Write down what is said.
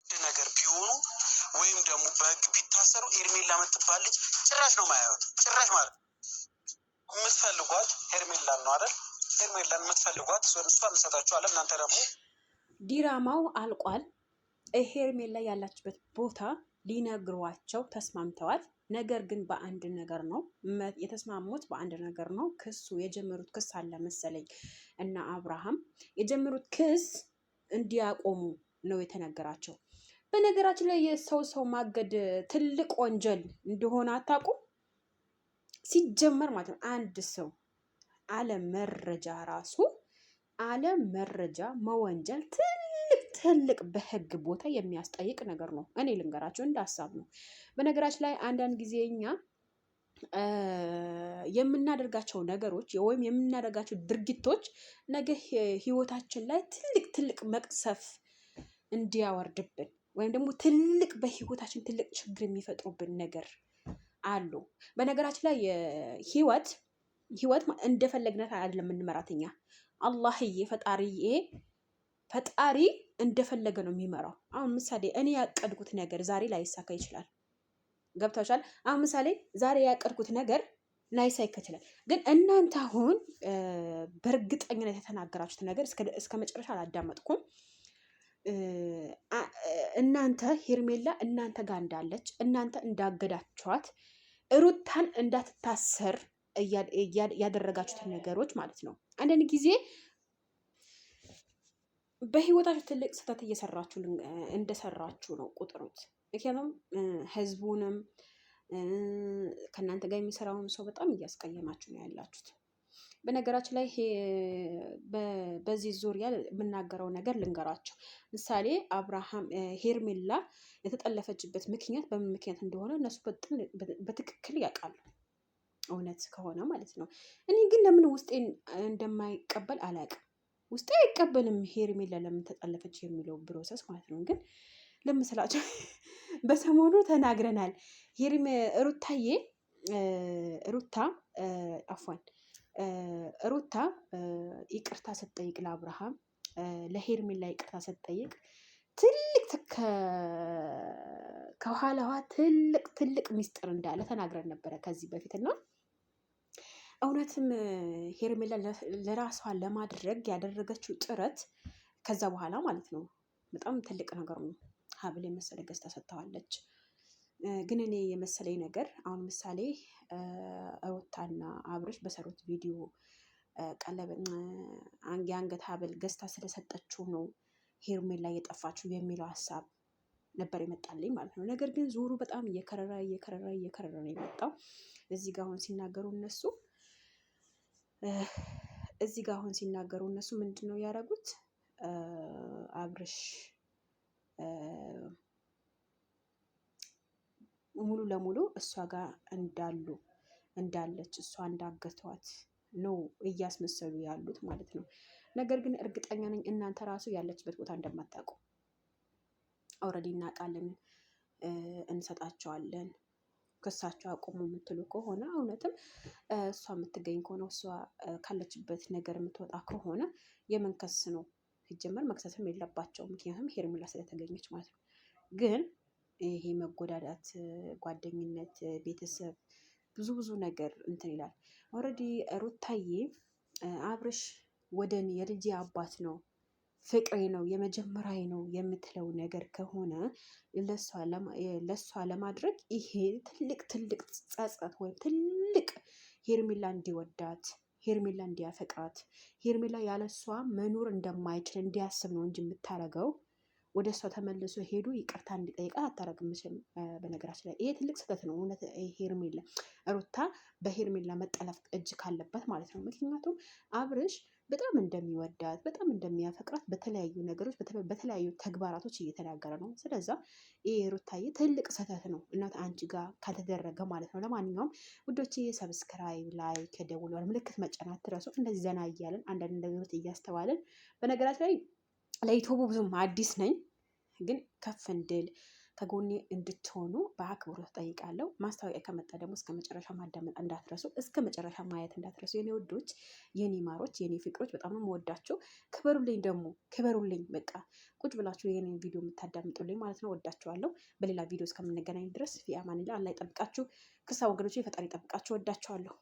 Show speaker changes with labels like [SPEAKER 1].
[SPEAKER 1] ነገር ቢሆኑ ወይም ደግሞ በህግ ቢታሰሩ ሄርሜላ የምትባል ልጅ ጭራሽ ነው ማያዩት። ጭራሽ ማለት የምትፈልጓት ሄርሜላን ነው አይደል? ሄርሜላን የምትፈልጓት እሷን እንሰጣችኋለን። እናንተ ደግሞ
[SPEAKER 2] ዲራማው አልቋል። ሄርሜላ ያላችበት ቦታ ሊነግሯቸው ተስማምተዋል። ነገር ግን በአንድ ነገር ነው የተስማሙት፣ በአንድ ነገር ነው። ክሱ የጀመሩት ክስ አለ መሰለኝ እና አብርሃም የጀመሩት ክስ እንዲያቆሙ ነው የተነገራቸው። በነገራችን ላይ የሰው ማገድ ትልቅ ወንጀል እንደሆነ አታውቁም? ሲጀመር ማለት ነው አንድ ሰው አለ መረጃ ራሱ አለ መረጃ መወንጀል ትልቅ በህግ ቦታ የሚያስጠይቅ ነገር ነው። እኔ ልንገራቸው እንደ ሀሳብ ነው። በነገራችን ላይ አንዳንድ ጊዜ እኛ የምናደርጋቸው ነገሮች ወይም የምናደርጋቸው ድርጊቶች ነገ ህይወታችን ላይ ትልቅ መቅሰፍ እንዲያወርድብን ወይም ደግሞ በህይወታችን ትልቅ ችግር የሚፈጥሩብን ነገር አሉ። በነገራችን ላይ ህይወት እንደፈለግነት አይደለም የምንመራት እኛ። አላህዬ ፈጣሪ እንደፈለገ ነው የሚመራው። አሁን ምሳሌ እኔ ያቀድኩት ነገር ዛሬ ላይሳካ ይችላል። ገብታችኋል? አሁን ምሳሌ ዛሬ ያቀድኩት ነገር ላይሳካ ይችላል። ግን እናንተ አሁን በእርግጠኝነት የተናገራችሁት ነገር እስከ መጨረሻ አላዳመጥኩም። እናንተ ሄርሜላ እናንተ ጋር እንዳለች እናንተ እንዳገዳችኋት ሩታን እንዳትታሰር ያደረጋችሁትን ነገሮች ማለት ነው። አንዳንድ ጊዜ በህይወታችሁ ትልቅ ስህተት እንደሰራችሁ ነው ቁጥሩት። ምክንያቱም ህዝቡንም ከእናንተ ጋር የሚሰራውን ሰው በጣም እያስቀየማችሁ ነው ያላችሁት። በነገራችን ላይ በዚህ ዙሪያ የምናገረው ነገር ልንገራቸው። ምሳሌ ሄርሜላ የተጠለፈችበት ምክንያት በምን ምክንያት እንደሆነ እነሱ በትክክል ያውቃሉ፣ እውነት ከሆነ ማለት ነው። እኔ ግን ለምን ውስጤን እንደማይቀበል አላውቅም። ውስጤ አይቀበልም ሄርሜላ ለምን ተጠለፈች የሚለው ፕሮሰስ ማለት ነው። ግን ለምስላቸው በሰሞኑ ተናግረናል። ሩታ ይቅርታ ስትጠይቅ ለአብርሃም ለሄርሜላ ይቅርታ ስትጠይቅ ከኋላዋ ትልቅ ሚስጥር እንዳለ ተናግረን ነበረ ከዚህ በፊት እና እውነትም ሄርሜላ ለራሷ ለማድረግ ያደረገችው ጥረት ከዛ በኋላ ማለት ነው በጣም ትልቅ ነገር ነው። ሀብል የመሰለ ገዝታ ሰጥተዋለች። ግን እኔ የመሰለኝ ነገር አሁን ምሳሌ ሩታና አብርሽ በሰሩት ቪዲዮ ቀለበት የአንገት ሀብል ገዝታ ስለሰጠችው ነው ሄርሜላ እየጠፋችው የሚለው ሀሳብ ነበር የመጣልኝ ማለት ነው። ነገር ግን ዞሩ በጣም እየከረረ ነው የመጣው። እዚህ ጋር አሁን ሲናገሩ እነሱ ምንድን ነው ያደረጉት? አብርሽ ሙሉ ለሙሉ እሷ ጋር እንዳለች እሷ እንዳገቷት ነው እያስመሰሉ ያሉት ማለት ነው። ነገር ግን እርግጠኛ ነኝ እናንተ ራሱ ያለችበት ቦታ እንደማታውቁ። ኦልሬዲ እናውቃለን፣ እንሰጣቸዋለን፣ ክሳቸው አቁሙ የምትሉ ከሆነ እውነትም እሷ የምትገኝ ከሆነ እሷ ካለችበት ነገር የምትወጣ ከሆነ የምን ክስ ነው? ሲጀመር መክሰስም የለባቸው ምክንያቱም ሄርሜላ ስለተገኘች ማለት ነው። ግን ይሄ መጎዳዳት፣ ጓደኝነት፣ ቤተሰብ ብዙ ነገር እንትን ይላል። ኦልሬዲ ሩታዬ አብርሽ ወደን የልጄ አባት ነው፣ ፍቅሬ ነው፣ የመጀመሪያ ነው የምትለው ነገር ከሆነ ለሷ ለማድረግ ይሄ ትልቅ ጸጸት ወይም ትልቅ ሄርሜላ እንዲወዳት፣ ሄርሜላ እንዲያፈቅራት፣ ሄርሜላ ያለሷ መኖር እንደማይችል እንዲያስብ ነው እንጂ የምታረገው ወደ እሷ ተመልሶ ሄዱ ይቅርታ እንዲጠይቃት አታረግም። በነገራችን ላይ ይሄ ትልቅ ስህተት ነው። እውነት ሩታ በሄርሜላ መጠለፍ እጅ ካለበት ማለት ነው። ምክንያቱም አብርሽ በጣም እንደሚወዳት በጣም እንደሚያፈቅራት በተለያዩ ነገሮች በተለያዩ ተግባራቶች እየተናገረ ነው። ስለዛ ይሄ ሩታዬ ትልቅ ስህተት ነው እናት አንቺ ጋር ካልተደረገ ማለት ነው። ለማንኛውም ውዶቼ ሰብስክራይብ፣ ላይክ፣ ደውሏል ምልክት መጫናት ትረሱ። እንደዚህ ዘና እያለን አንዳንድ ነገሮች እያስተዋልን በነገራችን ላይ ለዩቱቡ ብዙም አዲስ ነኝ፣ ግን ከፍ እንድል ከጎኔ እንድትሆኑ በአክብሮት ጠይቃለሁ። ማስታወቂያ ከመጣ ደግሞ እስከ መጨረሻ ማዳመጥ እንዳትረሱ፣ እስከ መጨረሻ ማየት እንዳትረሱ። የኔ ውዶች፣ የኔ ማሮች፣ የኔ ፍቅሮች በጣም ነው የምወዳችሁ። ክበሩልኝ፣ ደግሞ ክበሩልኝ። በቃ ቁጭ ብላችሁ የኔን ቪዲዮ የምታዳምጡልኝ ማለት ነው። ወዳችኋለሁ። በሌላ ቪዲዮ እስከምንገናኝ ድረስ ፊ አማኒላ፣ አላህ ይጠብቃችሁ። ክሳ ወገኖች፣ ፈጣሪ ይጠብቃችሁ። ወዳችኋለሁ።